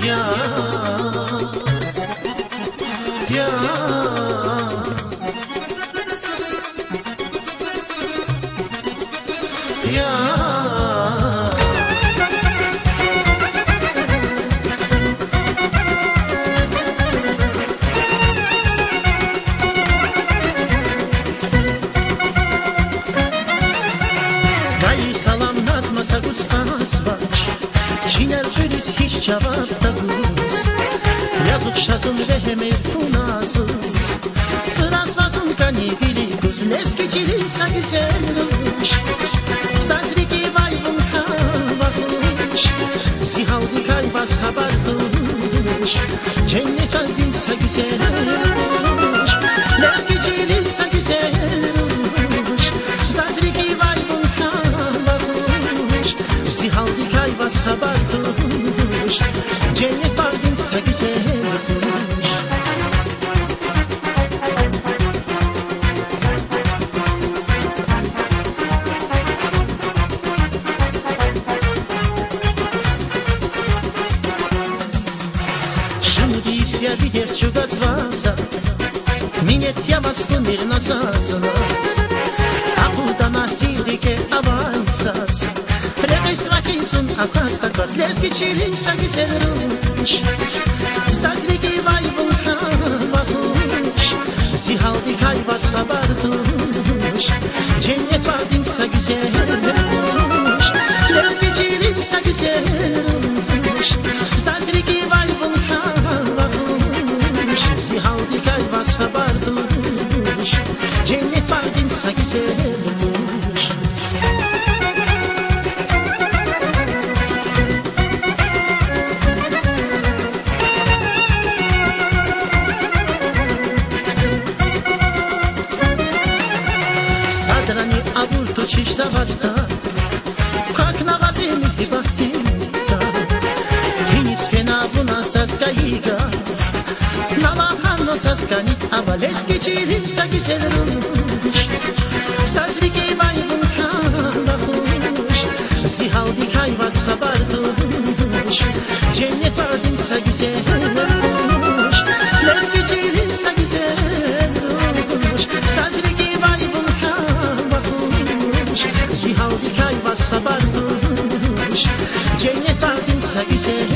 Ya, ya. Gayri salam nazmasa gustas var Çiner feliz hiç cevap da guz Yazık şazın ve hemer tunazız Sıras vazın kani vili guz Neski cilisa güzelmiş Sazriki vayvun kavahuş Zihavdi kayvaz habarduş Cennet aldinsa güzelmiş Neski cilisa güzelmiş Sazriki vayvun kavahuş Zihavdi kayvaz habarduş Cennet aldinsa güzelmiş Я видевчу газваза, Минет я вас кумир насазанас, А буда на силике авансас, Регис вакинсун азгаста квас, Лески чилиса гизелруш, Сазрики вайбун кавахуш, Зихалди кайвас хабардуш, Cennet vardinsa güzelruş, Leski çilisa güzelruş, Sazriki vaybun Zihavdi kayvas habarduş Cennet vardinsa güzelmiş Sadrani avulto ciś zawasta Как на ваземе ти бахтита Кинис фена вуна сазгаига Сасканит, а лески чилиса güzelmiş Sazriki vayvun kavahuş Zihavdi kayvas habarduş Cennet vardinsa güzelmiş Leski çilisa güzelmiş Sazriki vayvun kavahuş Zihavdi kayvas habarduş Cennet vardinsa güzelmiş